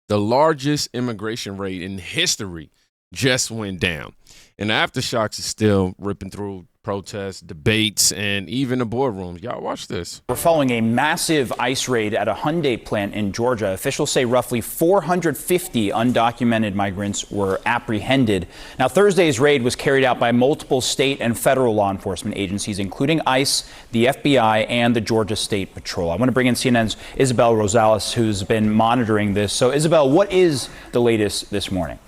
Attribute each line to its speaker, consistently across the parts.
Speaker 1: The largest immigration raid in history just went down. And the aftershocks is still ripping through protests, debates, and even the boardrooms. Y'all watch this.
Speaker 2: We're following a massive ICE raid at a Hyundai plant in Georgia. Officials say roughly 450 undocumented migrants were apprehended. Now, Thursday's raid was carried out by multiple state and federal law enforcement agencies, including ICE, the FBI, and the Georgia State Patrol. I want to bring in CNN's Isabel Rosales, who's been monitoring this. So, Isabel, what is the latest this morning?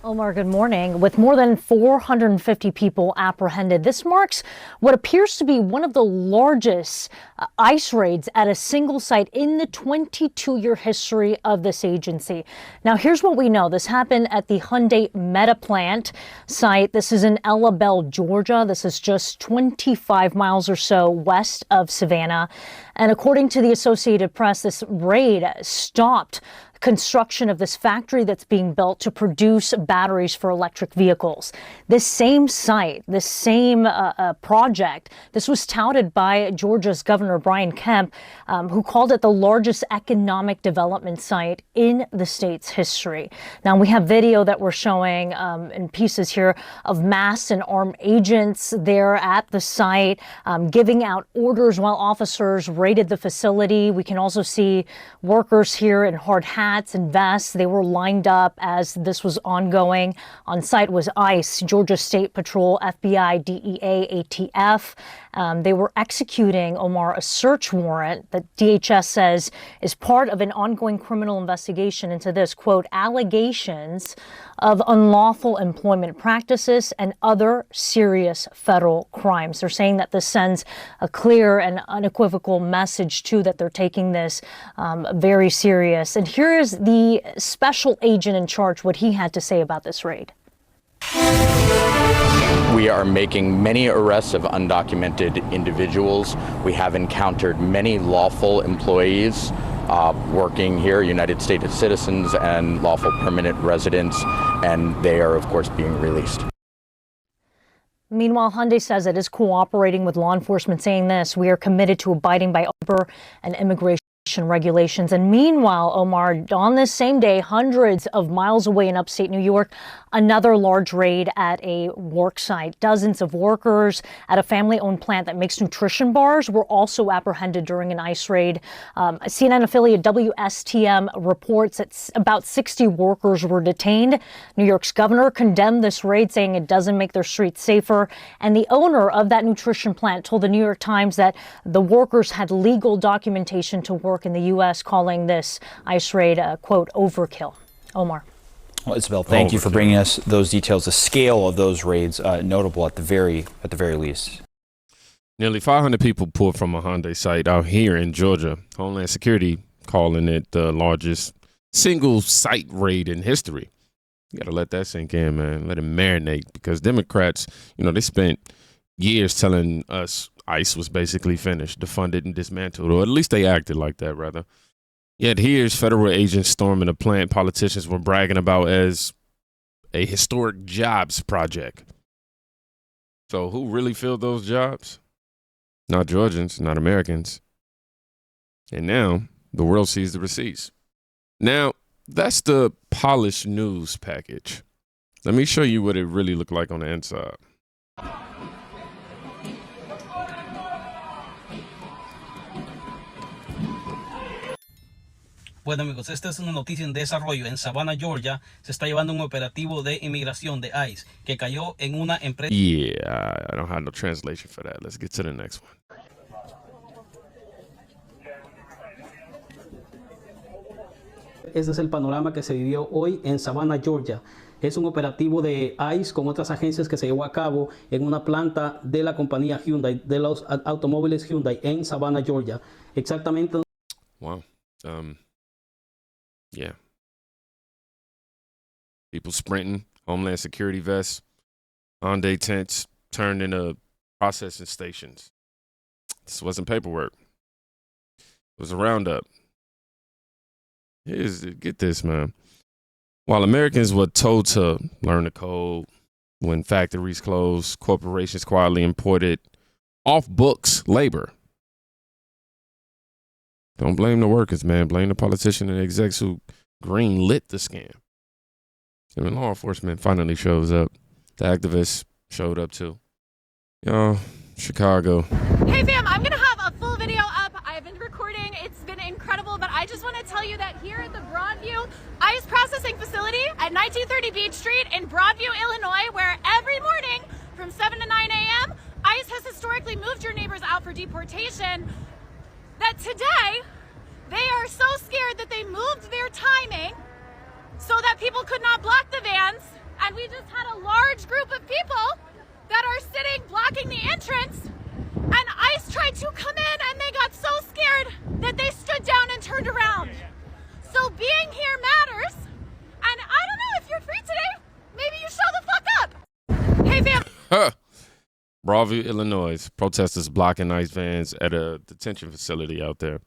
Speaker 3: Omar, good morning. With more than 450 people apprehended, this marks what appears to be one of the largest ICE raids at a single site in the 22-year history of this agency. Now, here's what we know. This happened at the Hyundai Meta plant site. This is in Ella Bell, Georgia. This is just 25 miles or so west of Savannah. And according to the Associated Press, this raid stopped construction of this factory that's being built to produce batteries for electric vehicles. This same site, this same project, this was touted by Georgia's Governor Brian Kemp, who called it the largest economic development site in the state's history. Now, we have video that we're showing in pieces here of masked and armed agents there at the site, giving out orders while officers raided the facility. We can also see workers here in hard hats and vests. They were lined up as this was ongoing. On site was ICE, Georgia State Patrol, FBI, DEA, ATF. They were executing, Omar, a search warrant that DHS says is part of an ongoing criminal investigation into this, quote, allegations of unlawful employment practices and other serious federal crimes. They're saying that this sends a clear and unequivocal message, too, that they're taking this very serious. And here is the special agent in charge, what he had to say about this raid.
Speaker 4: We are making many arrests of undocumented individuals. We have encountered many lawful employees working here, United States citizens and lawful permanent residents, and they are, of course, being released.
Speaker 3: Meanwhile, Hyundai says it is cooperating with law enforcement, saying this: we are committed to abiding by labor and immigration regulations. And meanwhile, Omar, on this same day, hundreds of miles away in upstate New York, another large raid at a work site. Dozens of workers at a family-owned plant that makes nutrition bars were also apprehended during an ICE raid. CNN affiliate WSTM reports that about 60 workers were detained. New York's governor condemned this raid, saying it doesn't make their streets safer. And the owner of that nutrition plant told the New York Times that the workers had legal documentation to work in the U.S., calling this ICE raid a, quote, overkill. Omar.
Speaker 2: Well, Isabel, thank you for bringing us those details. The scale of those raids, notable at the very least.
Speaker 1: Nearly 500 people pulled from a Hyundai site out here in Georgia. Homeland Security calling it the largest single site raid in history. You got to let that sink in, man. Let it marinate, because Democrats, they spent years telling us ICE was basically finished, defunded and dismantled, or at least they acted like that, rather. Yet here's federal agents storming a plant politicians were bragging about as a historic jobs project. So who really filled those jobs? Not Georgians, not Americans. And now the world sees the receipts. Now, that's the polished news package. Let me show you what it really looked like on the inside.
Speaker 5: Bueno, amigos, esta es una noticia en desarrollo. En Savannah, Georgia, se está llevando un operativo de inmigración de ICE que cayó en una empresa.
Speaker 1: Yeah, I don't have no translation for that. Let's get to the next one.
Speaker 6: Ese es el panorama que se vivió hoy en Savannah, Georgia. Es un operativo de ICE con otras agencias que se llevó a cabo en una planta de la compañía Hyundai, de los automóviles Hyundai en Savannah, Georgia. Exactamente.
Speaker 1: Wow. Yeah. People sprinting, Homeland Security vests, Hyundai tents turned into processing stations. This wasn't paperwork. It was a roundup. Get this, man. While Americans were told to learn the code when factories closed, corporations quietly imported off-books labor. Don't blame the workers, man. Blame the politicians and the execs who green lit the scam. And when law enforcement finally shows up, the activists showed up too. Y'all, Chicago.
Speaker 7: Hey fam, I'm gonna have a full video up. I've been recording, it's been incredible, but I just want to tell you that here at the Broadview ICE processing facility at 1930 Beach Street in Broadview, Illinois, where every morning from 7 to 9 a.m. ICE has historically moved your neighbors out for deportation, that today they are so scared that they moved their timing so that people could not block the vans, and we just had a large group of people that are sitting blocking the entrance, and ICE tried to come in and they got so scared that they stood down and turned around. So being here matters, and I don't know, if you're free today, maybe you show the fuck up. Hey fam.
Speaker 1: Broadview, Illinois. Protesters blocking ICE vans at a detention facility out there.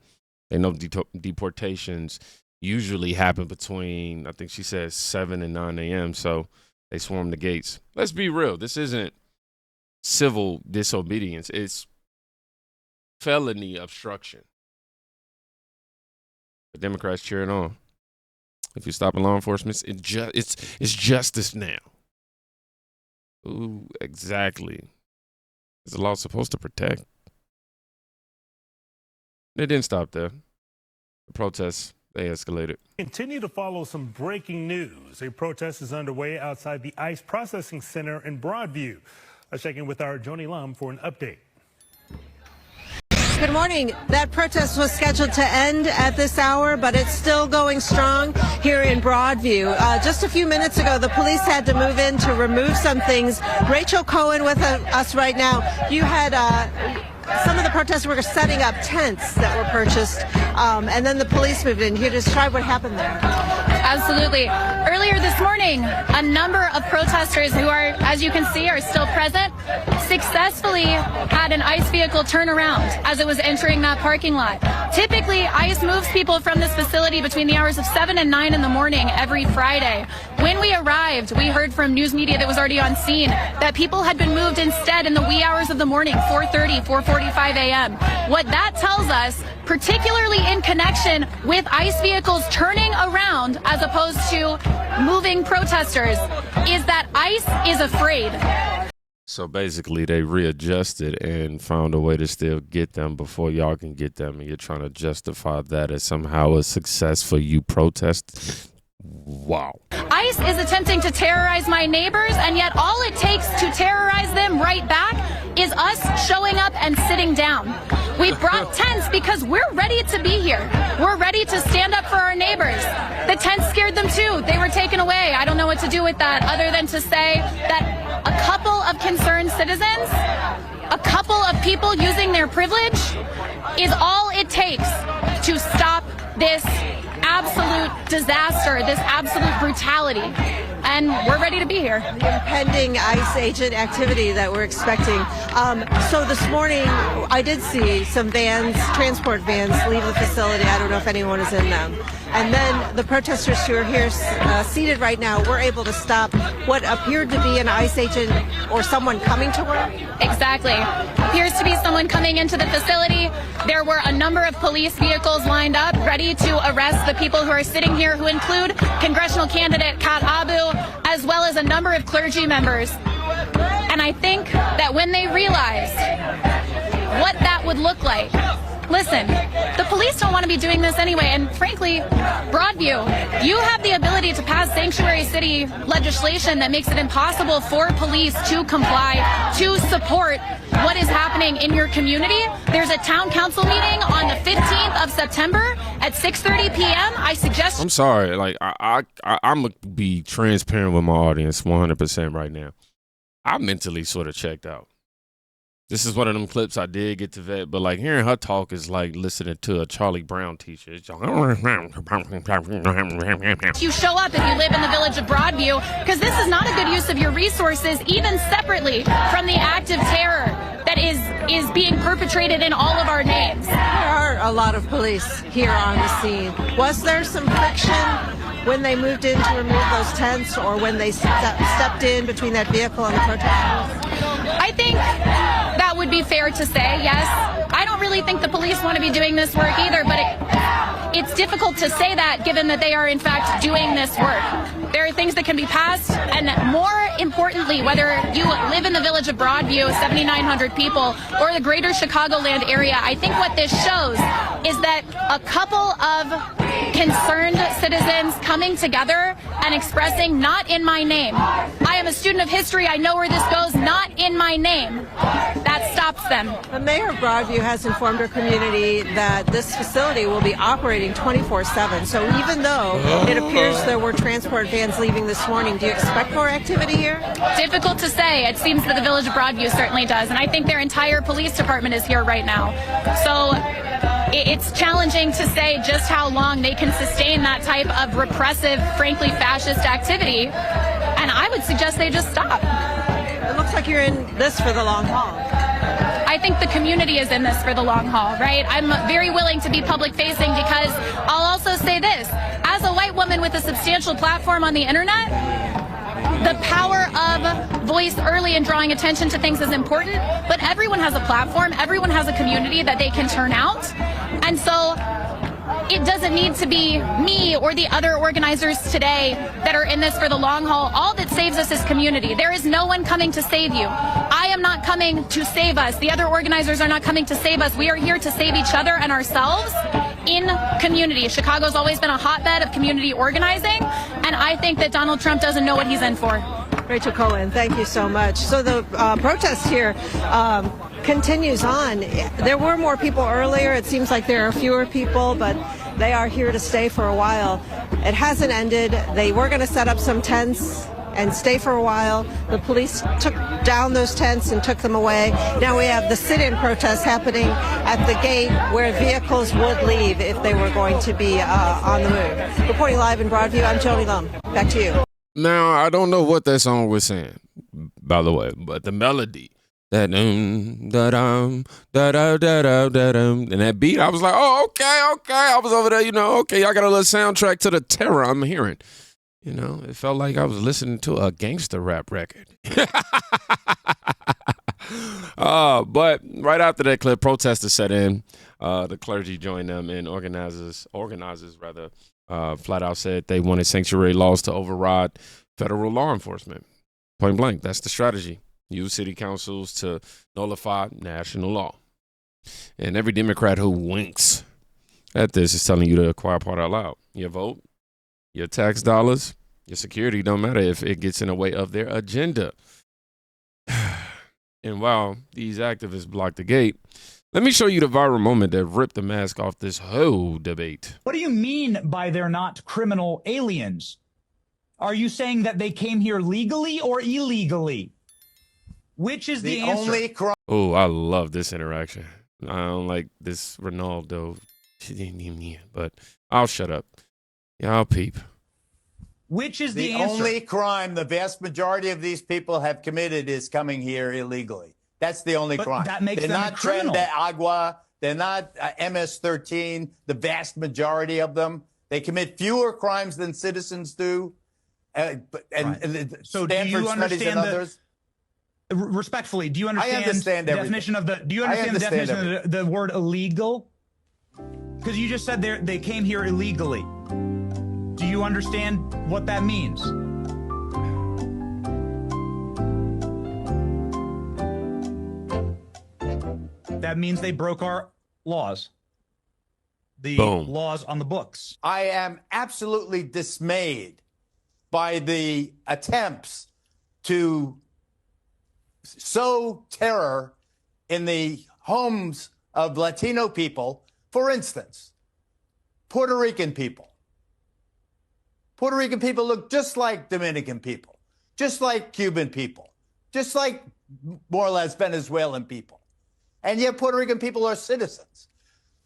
Speaker 1: They know deportations usually happen between, I think she says 7 and 9 a.m., so they swarm the gates. Let's be real. This isn't civil disobedience. It's felony obstruction. The Democrats cheering on. If you're stopping law enforcement, it's justice now. Ooh, exactly. Is the law supposed to protect? They didn't stop there. The protests, they escalated.
Speaker 8: Continue to follow some breaking news. A protest is underway outside the ICE processing center in Broadview. Let's check in with our Joni Lum for an update.
Speaker 9: Good morning. That protest was scheduled to end at this hour, but it's still going strong here in Broadview. Just a few minutes ago, the police had to move in to remove some things. Rachel Cohen with us right now. You had some of the protesters were setting up tents that were purchased, and then the police moved in. Can you describe what happened there?
Speaker 7: Absolutely. Earlier this morning, a number of protesters who are, as you can see, are still present, successfully had an ICE vehicle turn around as it was entering that parking lot. Typically, ICE moves people from this facility between the hours of 7 and 9 in the morning every Friday. When we arrived, we heard from news media that was already on scene that people had been moved instead in the wee hours of the morning, 4:30, 4:45 a.m. What that tells us, particularly in connection with ICE vehicles turning around as opposed to moving protesters, is that ICE is afraid.
Speaker 1: So basically, they readjusted and found a way to still get them before y'all can get them, and you're trying to justify that as somehow a success for you protest. Wow.
Speaker 7: ICE is attempting to terrorize my neighbors, and yet all it takes to terrorize them right back is us showing up and sitting down. We brought tents because we're ready to be here. We're ready to stand up for our neighbors. The tents scared them too. They were taken away. I don't know what to do with that other than to say that a couple of concerned citizens, a couple of people using their privilege is all it takes to stop this absolute disaster, this absolute brutality. And we're ready to be here.
Speaker 9: The impending ICE agent activity that we're expecting. So this morning, I did see some vans, transport vans, leave the facility. I don't know if anyone is in them. And then the protesters who are here seated right now were able to stop what appeared to be an ICE agent or someone coming to work.
Speaker 7: Exactly. Appears to be someone coming into the facility. There were a number of police vehicles lined up ready to arrest the people who are sitting here, who include congressional candidate Kat Abu, as well as a number of clergy members. And I think that when they realized what that would look like, listen, the police don't want to be doing this anyway, and frankly, Broadview, you have the ability to pass sanctuary city legislation that makes it impossible for police to comply, to support what is happening in your community. There's a town council meeting on the 15th of September at 6:30 p.m. I suggest...
Speaker 1: I'm sorry, like, I'm going to be transparent with my audience 100% right now. I mentally sort of checked out. This is one of them clips I did get to vet, but like hearing her talk is like listening to a Charlie Brown teacher.
Speaker 7: You show up if you live in the village of Broadview, because this is not a good use of your resources, even separately from the active terror that is being perpetrated in all of our names.
Speaker 9: There are a lot of police here on the scene. Was there some friction when they moved in to remove those tents, or when they stepped in between that vehicle and the protesters?
Speaker 7: I think that would be fair to say, yes. I don't really think the police want to be doing this work either, but it's difficult to say that given that they are in fact doing this work. There are things that can be passed, and more importantly, whether you live in the village of Broadview, 7,900 people, or the greater Chicagoland area, I think what this shows is that a couple of concerned citizens coming together and expressing, not in my name. I am a student of history. I know where this goes. Not in my name. That stops them.
Speaker 9: The mayor of Broadview has informed our community that this facility will be operating 24/7. So even though it appears there were transport vans leaving this morning, do you expect more activity here?
Speaker 7: Difficult to say. It seems that the village of Broadview certainly does. And I think their entire police department is here right now. So it's challenging to say just how long they can sustain that type of repressive, frankly, fascist activity. And I would suggest they just stop.
Speaker 9: It looks like you're in this for the long haul.
Speaker 7: I think the community is in this for the long haul, right? I'm very willing to be public facing because I'll also say this. As a white woman with a substantial platform on the internet, the power of voice early and drawing attention to things is important, but everyone has a platform, everyone has a community that they can turn out. And so it doesn't need to be me or the other organizers today that are in this for the long haul. All that saves us is community. There is no one coming to save you. I am not coming to save us. The other organizers are not coming to save us. We are here to save each other and ourselves in community. Chicago's always been a hotbed of community organizing, and I think that Donald Trump doesn't know what he's in for.
Speaker 9: Rachel Cohen, thank you so much. So the protest here continues on. There were more people earlier. It seems like there are fewer people, but they are here to stay for a while. It hasn't ended. They were going to set up some tents and stay for a while. The police took down those tents and took them away. Now we have the sit-in protest happening at the gate where vehicles would leave if they were going to be on the move. Reporting live in Broadview, I'm Joni Lum. Back to you.
Speaker 1: Now, I don't know what that song was saying, by the way, but the melody, that da-dum, da-da, da-da, da-dum, and that beat, I was like, oh, okay. I was over there, okay, I got a little soundtrack to the terror I'm hearing. It felt like I was listening to a gangster rap record. But right after that clip, protesters set in. The clergy joined them, and organizers flat out said they wanted sanctuary laws to override federal law enforcement. Point blank, that's the strategy. Use city councils to nullify national law. And every Democrat who winks at this is telling you the quiet part out loud. Your vote, your tax dollars, your security don't matter if it gets in the way of their agenda. And while these activists block the gate, let me show you the viral moment that ripped the mask off this whole debate.
Speaker 10: What do you mean by they're not criminal aliens? Are you saying that they came here legally or illegally? Which is the answer?
Speaker 1: Oh, I love this interaction. I don't like this Ronaldo, but I'll shut up. Yeah, I'll peep.
Speaker 10: Which is the answer?
Speaker 11: The only crime the vast majority of these people have committed is coming here illegally. That's the only crime.
Speaker 10: That makes
Speaker 11: They're
Speaker 10: them
Speaker 11: not
Speaker 10: a criminal.
Speaker 11: Tren de Agua. They're not MS-13. The vast majority of them. They commit fewer crimes than citizens do.
Speaker 10: So do you understand respectfully, do you understand the definition of the word illegal? Because you just said they came here illegally. Do you understand what that means? That means they broke our laws. The laws on the books.
Speaker 11: I am absolutely dismayed by the attempts to sow terror in the homes of Latino people. For instance, Puerto Rican people. Puerto Rican people look just like Dominican people, just like Cuban people, just like more or less Venezuelan people. And yet Puerto Rican people are citizens.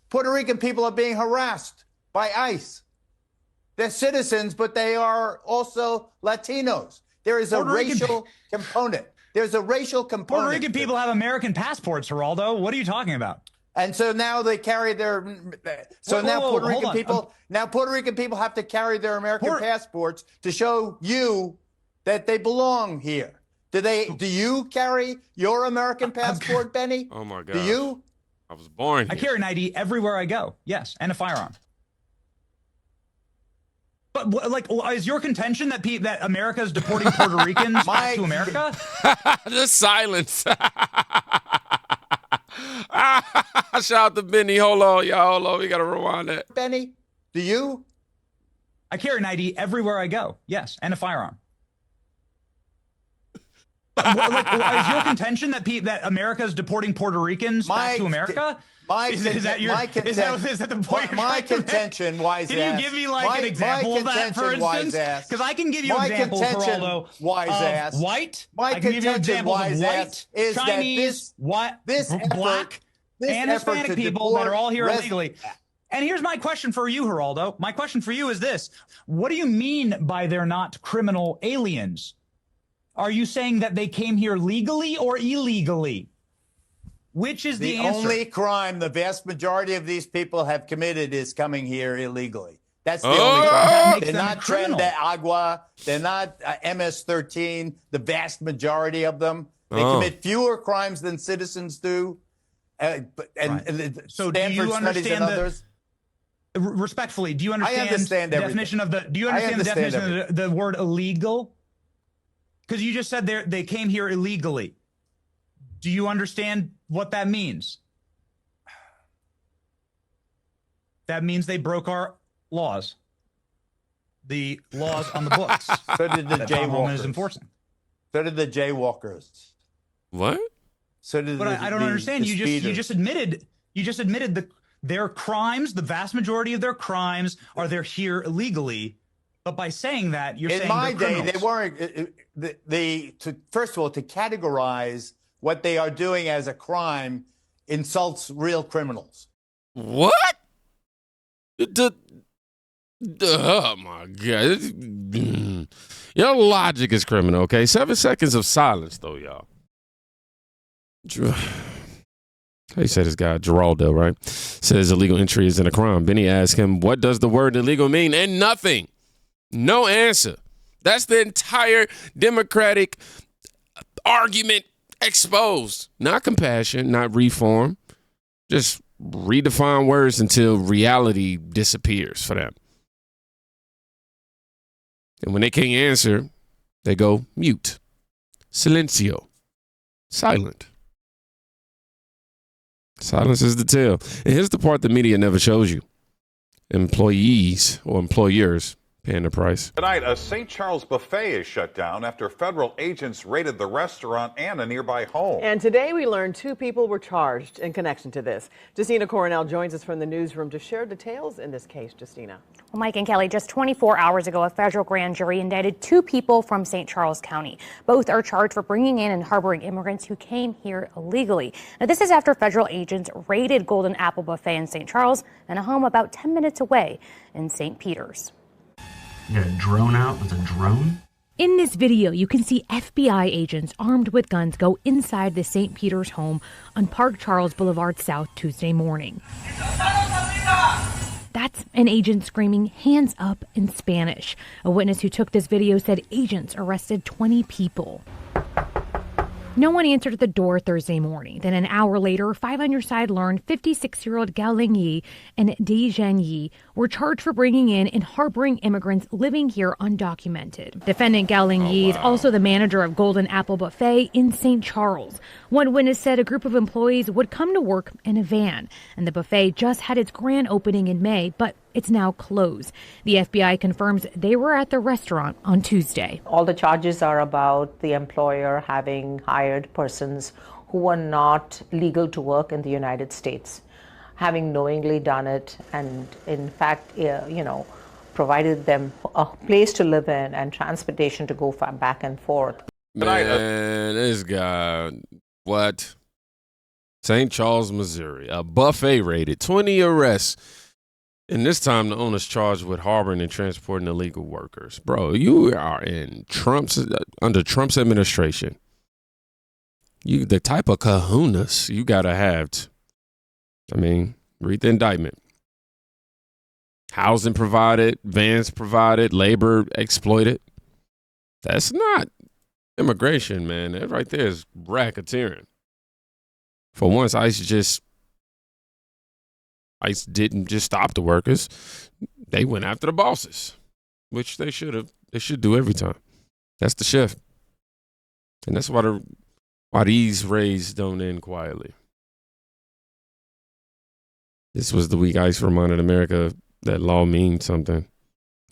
Speaker 11: Puerto Rican people are being harassed by ICE. They're citizens, but they are also Latinos. There is a racial component. There's a racial component.
Speaker 10: Puerto Rican people have American passports, Geraldo. What are you talking about?
Speaker 11: And so now they carry their. Puerto Rican people have to carry their American passports to show you that they belong here. Do you carry your American passport, Benny?
Speaker 1: Oh my God.
Speaker 11: Do you?
Speaker 1: I was born here.
Speaker 10: I carry an ID everywhere I go. Yes, and a firearm. But like, is your contention that that America is deporting Puerto Ricans back to America?
Speaker 1: The silence. Shout out to Benny. Hold on, y'all. Hold on. We got to rewind that.
Speaker 11: Benny, do you?
Speaker 10: I carry an ID everywhere I go. Yes, and a firearm. Like, is your contention that that America is deporting Puerto Ricans back to America? Is that the point?
Speaker 11: My contention, wise ass.
Speaker 10: Can you give me like an example of that, for instance? Because I can give you examples, Geraldo,
Speaker 11: wise ass.
Speaker 10: White.
Speaker 11: I can give you examples of white,
Speaker 10: is Chinese, black, and Hispanic people that are all here illegally. And here's my question for you, Geraldo. My question for you is this. What do you mean by they're not criminal aliens? Are you saying that they came here legally or illegally? Which is the answer?
Speaker 11: The only crime the vast majority of these people have committed is coming here illegally. That's the only crime. They're not Tren de Agua. They're not MS-13. The vast majority of them. They commit fewer crimes than citizens do.
Speaker 10: So do you understand respectfully, do you understand the definition of the definition of the word illegal? Because you just said they came here illegally. Do you understand what that means? That means they broke our laws. The laws on the books.
Speaker 11: So did the jaywalkers.
Speaker 10: Is enforcing.
Speaker 11: So did the jaywalkers.
Speaker 1: What?
Speaker 11: So did
Speaker 10: but I don't understand. You just admitted their crimes, the vast majority of their crimes are they're here illegally. But by saying that, you're saying
Speaker 11: in my day they weren't. First of all, to categorize what they are doing as a crime insults real criminals.
Speaker 1: What? Oh my God! Your logic is criminal. Okay, 7 seconds of silence, though, y'all. How you say this guy, Geraldo, right? Says illegal entry isn't a crime. Benny asked him, what does the word illegal mean? And nothing. No answer. That's the entire Democratic argument exposed. Not compassion, not reform. Just redefine words until reality disappears for them. And when they can't answer, they go mute. Silencio. Silent. Silence is the tale. And here's the part the media never shows you. Employees or employers paying the price.
Speaker 12: Tonight, a St. Charles buffet is shut down after federal agents raided the restaurant and a nearby home.
Speaker 13: And today we learned 2 people were charged in connection to this. Justina Coronel joins us from the newsroom to share details in this case. Justina.
Speaker 14: Well, Mike and Kelly, just 24 hours ago, a federal grand jury indicted 2 people from St. Charles County. Both are charged for bringing in and harboring immigrants who came here illegally. Now, this is after federal agents raided Golden Apple Buffet in St. Charles and a home about 10 minutes away in St. Peter's.
Speaker 15: You got a drone out with a drone?
Speaker 16: In this video, you can see FBI agents armed with guns go inside the St. Peter's home on Park Charles Boulevard South Tuesday morning. That's an agent screaming, hands up, in Spanish. A witness who took this video said agents arrested 20 people. No one answered at the door Thursday morning. Then an hour later, 5 on your side learned 56-year-old Gao Ling Yi and Di Zhen Yi were charged for bringing in and harboring immigrants living here undocumented. Defendant Gao Ling Yi is also the manager of Golden Apple Buffet in St. Charles. One witness said a group of employees would come to work in a van, and the buffet just had its grand opening in May, but it's now closed. The FBI confirms they were at the restaurant on Tuesday.
Speaker 17: All the charges are about the employer having hired persons who were not legal to work in the United States, having knowingly done it, and in fact, provided them a place to live in and transportation to go back and forth.
Speaker 1: Man, this guy, what? St. Charles, Missouri, a buffet raided, 20 arrests. And this time, the owner's charged with harboring and transporting illegal workers. Bro, you are under Trump's administration. The type of kahunas you got to have. Read the indictment. Housing provided, vans provided, labor exploited. That's not immigration, man. That right there is racketeering. For once, ICE didn't just stop the workers. They went after the bosses. which they should do every time. That's the shift. And that's why these raids don't end quietly. This was the week ICE reminded America that law means something.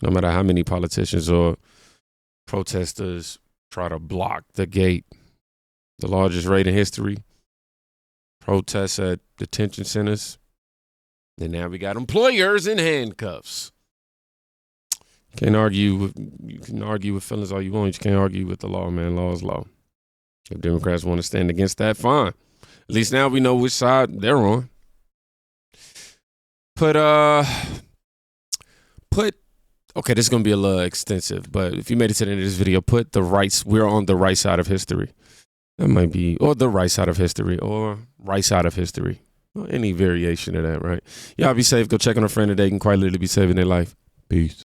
Speaker 1: No matter how many politicians or protesters try to block the gate. The largest raid in history. Protests at detention centers. And now we got employers in handcuffs. You can argue with feelings all you want. You can't argue with the law, man. Law is law. If Democrats want to stand against that, fine. At least now we know which side they're on. Okay, this is going to be a little extensive, but if you made it to the end of this video, we're on the right side of history. That might be, or the right side of history, or right side of history. Or any variation of that, right? Y'all be safe. Go check on a friend today. You can quite literally be saving their life. Peace.